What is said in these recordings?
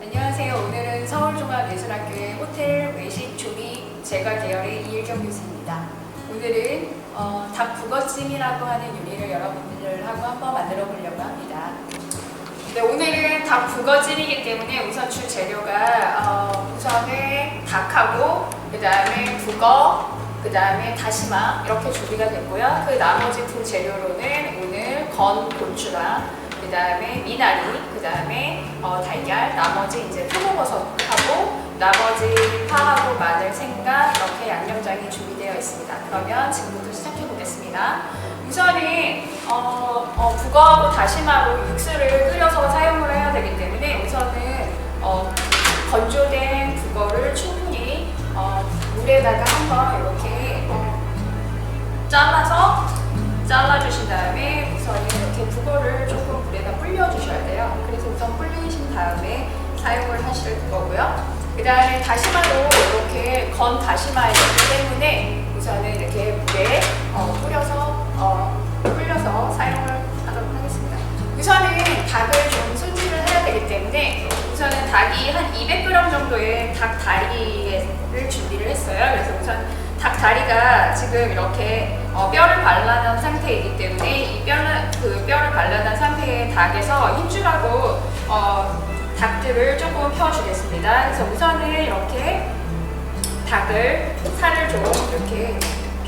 안녕하세요. 오늘은 서울종합예술학교의 호텔 외식 조리 제과 계열의 이일경 교수입니다. 오늘은 닭북어찜이라고 하는 요리를 여러분들하고 한번 만들어 보려고 합니다. 네, 오늘은 닭북어찜이기 때문에 우선 주 재료가 우선은 닭하고 그 다음에 북어, 그 다음에 다시마 이렇게 준비가 됐고요. 그 나머지 두 재료로는 오늘 건 고추랑 그 다음에 미나리, 그 다음에 달걀, 나머지 이제 표고버섯하고 나머지 파하고 마늘, 생강 이렇게 양념장이 준비되어 있습니다. 그러면 지금부터 시작해 보겠습니다. 우선은 북어하고 다시마로 육수를 끓여서 사용을 해야 되기 때문에 우선은 건조된 북어를 충분히 물에다가 한번 이렇게 잘라주신 다음에 우선 이렇게 북어를 조금 물에다 불려주셔야 돼요. 그래서 우선 불리신 다음에 사용을 하실 거고요. 그 다음에 다시마도 이렇게 건 다시마이기 때문에 우선은 이렇게 물에 불려서 사용을 하도록 하겠습니다. 우선은 닭을 좀 손질을 해야 되기 때문에 우선은 닭이 한 200g 정도의 닭 다리를 준비를 했어요. 그래서 우선 닭 다리가 지금 이렇게 뼈를 발라놓은 상태이기 때문에 이 뼈를 발라놓은 상태의 닭에서 힘주라고 닭들을 조금 펴주겠습니다. 그래서 우선은 이렇게 살을 좀 이렇게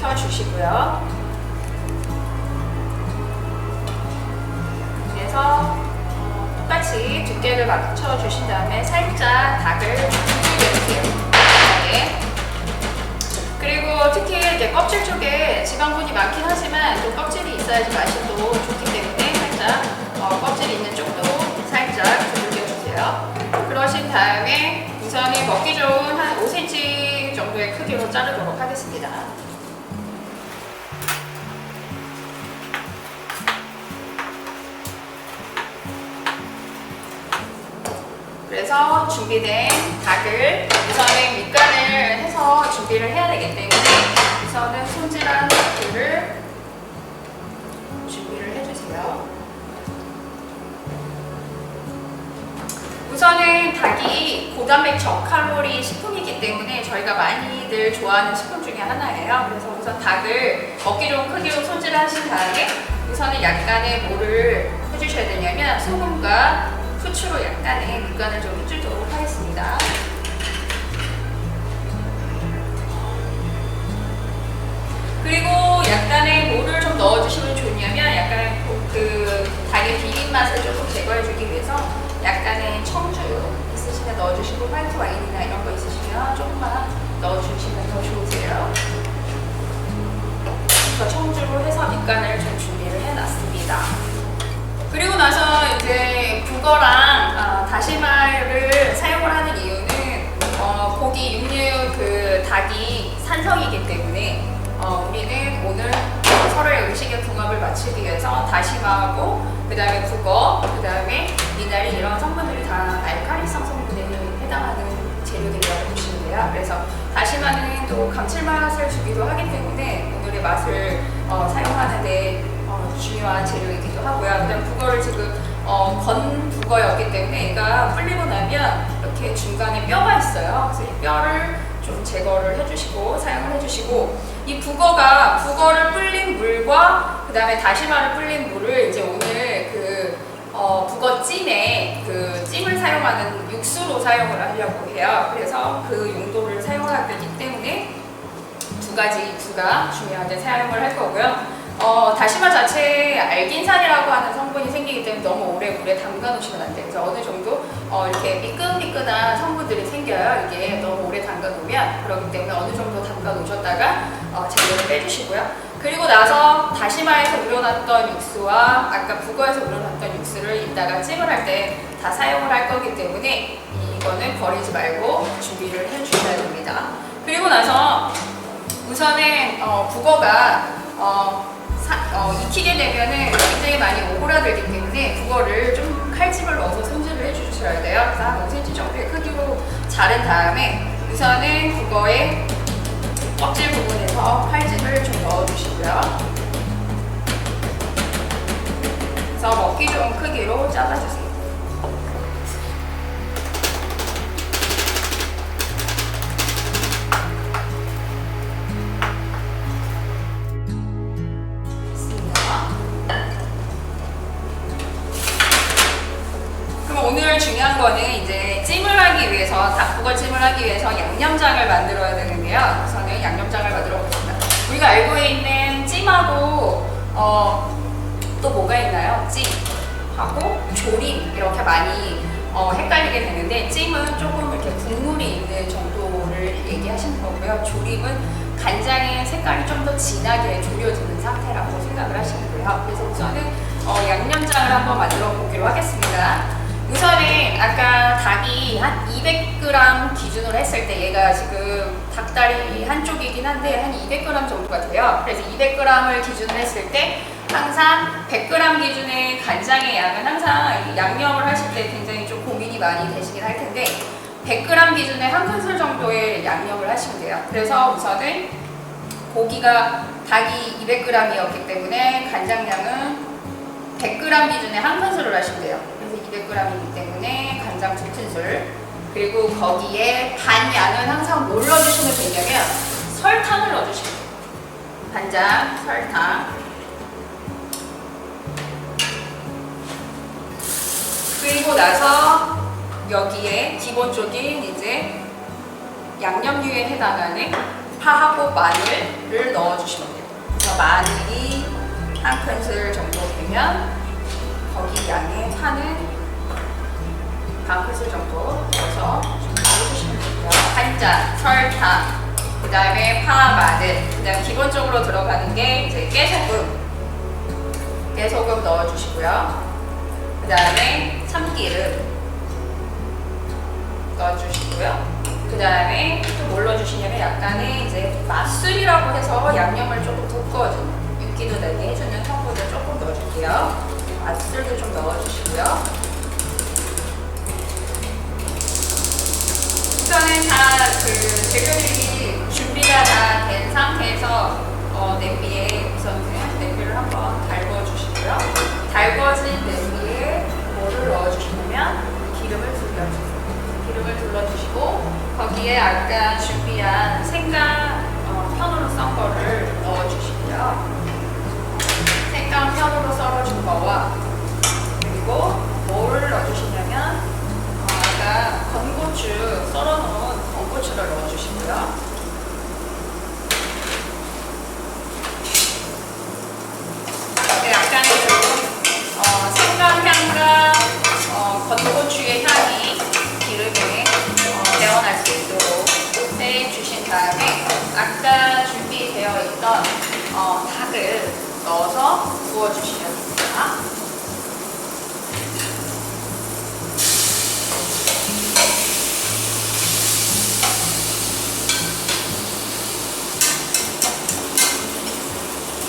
펴주시고요. 그래서 똑같이 두께를 맞춰주신 다음에 살짝 닭을 두들겨주세요. 그리고 특히 이제 껍질 쪽에 지방분이 많긴 하지만 또 껍질이 있어야지 맛이 또 좋기 때문에 살짝 껍질이 있는 쪽도 살짝 두들겨주세요. 그러신 다음에 우선은 먹기 좋은 한 5cm 정도의 크기로 자르도록 하겠습니다. 그래서 준비된 닭을 우선은 밑간을 해서 준비를 해야 되기 때문에 우선은 손질한 닭을 준비를 해주세요. 우선은 닭이 고단백 저칼로리 식품이기 때문에 저희가 많이들 좋아하는 식품 중에 하나예요. 그래서 우선 닭을 먹기 좋은 크기로 손질하신 다음에 우선은 약간의 뭐를 해주셔야 되냐면 소금과 후추로 약간의 밑간을 좀 해주도록 하겠습니다. 그리고 약간의 뭐를 좀 넣어주시면 좋냐면 약간 그 닭의 비린 맛을 조금 제거해주기 위해서 약간의 청주 있으시면 넣어주시고 화이트 와인이나 이런 거 있으시면 조금만 넣어주시면 더 좋으세요. 그래서 청주로 해서 밑간을 좀 준비를 해놨습니다. 그리고 나서 이제 북어랑 다시마를 사용을 하는 이유는 고기 육류 그 닭이 산성이기 때문에 우리는 오늘 서로의 음식의 궁합을 맞추기 위해서 다시마하고 그 다음에 북어, 그 다음에 미나리 이런 성분들이 다 알칼리성 성분에 해당하는 재료들이라고 보시면 돼요. 그래서 다시마는 또 감칠맛을 주기도 하기 때문에 오늘의 맛을 사용하는데 중요한 재료이기도 하고요. 그다음 북어를 지금 건 북어였기 때문에 얘가 불리고 나면 이렇게 중간에 뼈가 있어요. 그래서 이 뼈를 좀 제거를 해주시고 사용을 해주시고 이 북어를 불린 물과 그다음에 다시마를 불린 물을 이제 오늘 그 북어찜에 그 찜을 사용하는 육수로 사용을 하려고 해요. 그래서 그 용도를 사용하기 때문에 두 가지가 중요하게 사용을 할 거고요. 다시마 자체에 알긴산이라고 하는 성분이 생기기 때문에 너무 오래 물에 담가 놓으시면 안 돼요. 그래서 어느 정도 이렇게 미끈미끈한 성분들이 생겨요. 이게 너무 오래 담가 놓으면. 그렇기 때문에 어느 정도 담가 놓으셨다가 재료를 빼주시고요. 그리고 나서 다시마에서 우려놨던 육수와 아까 북어에서 우려놨던 육수를 이따가 찜을 할 때 다 사용을 할 거기 때문에 이거는 버리지 말고 준비를 해주셔야 됩니다. 그리고 나서 우선은 북어가 익히게 되면은 굉장히 많이 오그라들기 때문에 북어를 좀 칼집을 넣어서 손질을 해주셔야 돼요. 그래서 한 5cm 정도의 크기로 자른 다음에 우선은 북어의 껍질 부분에서 칼집을 좀 중요한 거는 이제 찜을 하기 위해서, 닭국어 찜을 하기 위해서 양념장을 만들어야 되는데요. 우선은 양념장을 만들어 보겠습니다. 우리가 알고 있는 찜하고 또 뭐가 있나요? 찜하고 조림 이렇게 많이 헷갈리게 되는데, 찜은 조금 이렇게 국물이 있는 정도를 얘기하시는 거고요. 조림은 간장의 색깔이 좀 더 진하게 졸여지는 상태라고 생각을 하시면 돼요. 그래서 우선은 양념장을 한번 만들어 보기로 하겠습니다. 우선은 아까 닭이 한 200g 기준으로 했을 때, 얘가 지금 닭다리 한쪽이긴 한데 한 200g 정도가 돼요. 그래서 200g을 기준으로 했을 때 항상 100g 기준의 간장의 양은 항상 양념을 하실 때 굉장히 좀 고민이 많이 되시긴 할 텐데, 100g 기준의 한 큰술 정도의 양념을 하시면 돼요. 그래서 우선은 고기가 닭이 200g이었기 때문에 간장량은 100g 기준의 한 큰술을 하시면 돼요. 그래서 200g이기 때문에 간장 2큰술, 그리고 거기에 반 양은 항상 뭘 넣어주시면 되냐면 설탕을 넣어주시면 돼요. 간장, 설탕. 그리고 나서 여기에 기본적인 이제 양념류에 해당하는 파하고 마늘을 넣어주시면 돼요. 그래서 마늘이 한 큰술 정도 되면 거기 양의 파는 반 큰술 정도 넣어서 넣어주시면 돼요. 간장, 설탕, 그 다음에 파, 마늘, 그 다음 기본적으로 들어가는 게 이제 깨소금 넣어주시고요. 그 다음에 참기름 넣어주시고요. 그 다음에 또 뭘 넣어주시냐면 약간의 이제 맛술이라고 해서 양념을 조금 돋궈주는, 윤기도 나게 해주는 성분을 조금 넣어줄게요. 맛술도 좀 넣어주시고요. 우선은 다 그 재료들이 준비가 다 된 상태에서 냄비에 우선은 냄비를 한번 달궈주시고요. 달궈진 냄비에 뭐를 넣어주시냐면 기름을 둘러주세요. 기름을 둘러주시고 거기에 아까 준비한 생강 편으로 썬 거를 넣어주시고요. 생강 편으로 썰어준 거와, 그리고 뭐를 넣어주시냐면 아까 건고추 썰어놓은 건고추를 넣어주시고요. 약간의 생강 향과 건고추의 향이 기름에 배어날 수 있도록 해주신 다음에 아까 준비되어 있던 닭을 넣어서 구워주시면 됩니다.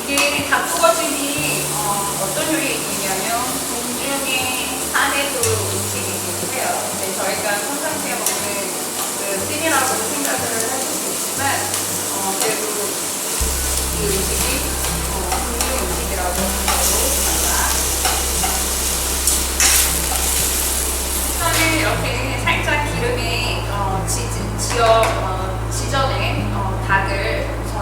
이게 닭국어집이 어떤 요리이냐면 궁중의 산에도 음식이기도 해요. 근데 저희가 평상시에 먹는 그 찜이라고 생각을 하실 수 있지만 그래도 이 음식이 궁중 음식이라고 생각합니다. 우선은 이렇게 살짝 기름에 지져낸 닭을 우선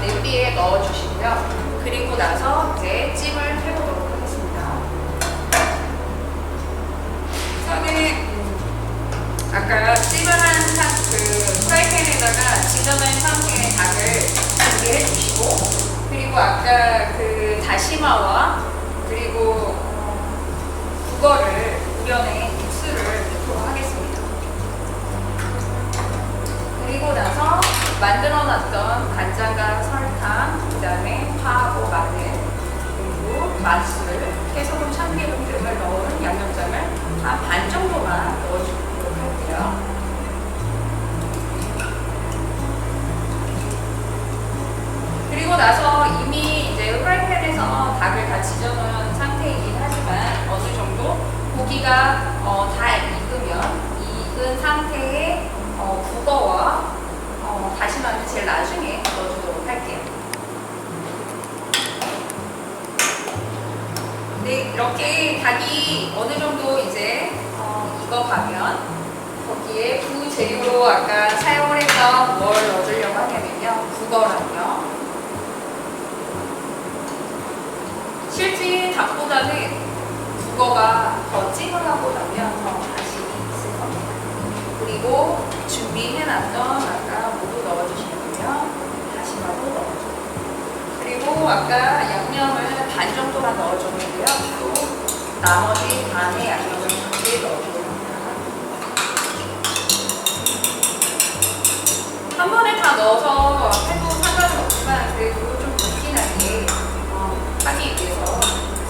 냄비에 넣어주시고요. 그리고 나서 이제 찜을 해보도록 하겠습니다. 저는 아까 찜을 한 그 프라이팬에다가 지져낸 상태의 닭을 준비해 주시고, 그리고 아까 그 다시마와 그리고 국어를 우려낸 육수를 넣도록 하겠습니다. 그리고 나서 만들어놨던 간장과 설탕, 그 다음에 파하고 마늘, 그리고 맛술, 깨소금, 참기름 등을 넣은 양념장을 한 반 정도만 넣어주도록 할게요. 그리고 나서 이미 이제 프라이팬에서 닭을 다 지져놓은 상태이긴 하지만 어느 정도 고기가 다 익은 상태의 국어와 다시마는 제일 나중에 넣어주도록 할게요. 네, 이렇게 닭이 어느 정도 이제 익어가면 거기에 부재료로 아까 사용을 해서 뭘 넣어주려고 하냐면요, 국어랑요. 실제 닭보다는 북어가 더 찜을하고 나면 더 맛이 있을 겁니다. 그리고 준비해놨던 아까 모두 넣어주시고요. 다시마도 넣어주세요. 그리고 아까 양념을 반 정도만 넣어줬는데요. 또 나머지 반의 양념을 함께 넣어주고 한 번에 다 넣어서 해도 상관은 없지만 그래도 좀 묵직하게 하기 위해서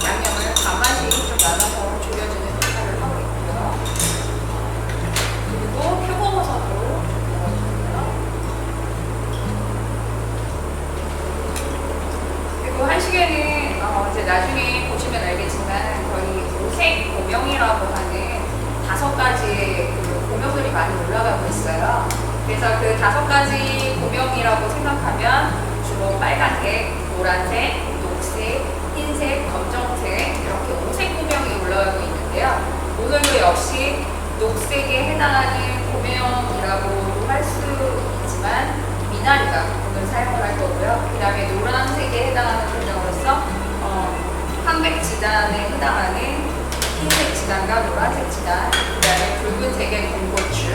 양념을 반반씩 좀 나눠서 졸여주는 역할을 하고 있고요. 그리고 표고버섯도 넣어주고요. 그리고 한식에는 이제 나중에 보시면 알겠지만 거의 오색 고명이라고 하는 5가지의 그 고명들이 많이 올라가고 있어요. 그래서 그 5가지 고명이라고 생각하면 주로 빨간색, 노란색, 녹색, 흰색, 검정색 이렇게 5색 고명이 올라가고 있는데요. 오늘도 역시 녹색에 해당하는 고명이라고 할 수 있지만 미나리가 오늘 사용을 할 거고요. 그 다음에 노란색에 해당하는 고명으로서 황백지단에 해당하는 흰색 지단과 노란색 지단, 그 다음에 붉은색의 군고추,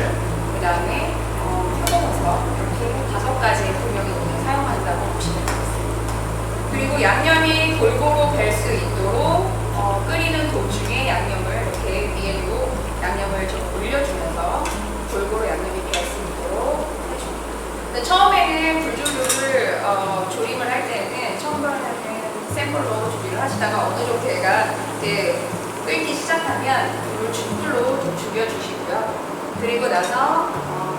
그 다음에 표고버섯 이렇게 5가지의 고명이 오늘 사용한다고 보시면 되겠습니다. 그리고 양념이 골고루 뵐 수 있도록 끓이는 도중에 양념을 이렇게 위에도 양념을 좀 올려주면서 골고루 양념이 뵐 수 있도록 해줍니다. 근데 처음에는 불조류를 조림을 할 때는 처음에는 센 불로 조리를 하시다가 어느 정도 얘가 이제 끓기 시작하면 불을 중불로 좀 죽여주시고요. 그리고 나서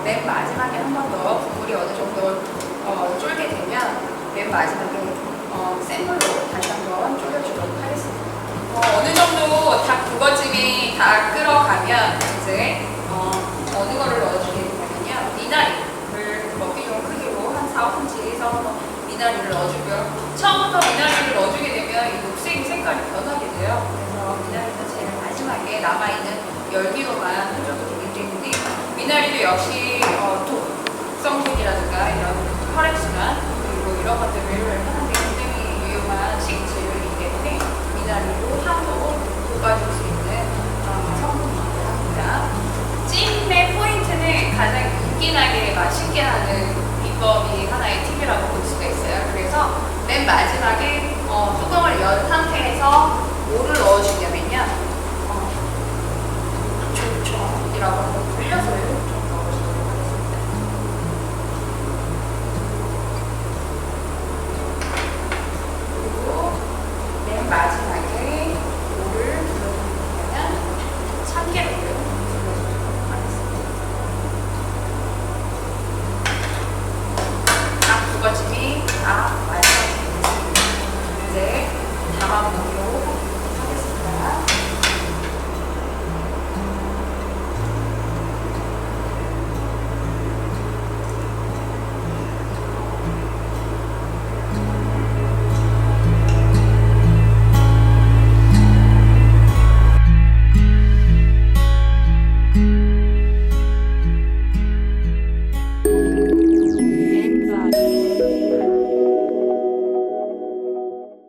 맨 마지막에 한 번 더 국물이 어느 정도 쫄게 되면 맨 마지막에 센 불로 다시 한번 졸여주도록 하겠습니다. 어느 정도 닭 북어찜이 다 끓어가면 이제 어느 거를 넣어주게 되냐면요. 미나리를 먹기 좋은 크기로 한 4-5cm에서 미나리를 넣어주고요. 처음부터 미나리를 넣어주게 되면 이 녹색 색깔이 변하게 돼요. 그래서 미나리는 제일 마지막에 남아있는 열기로만 해줘도 되기 때문에 미나리도 역시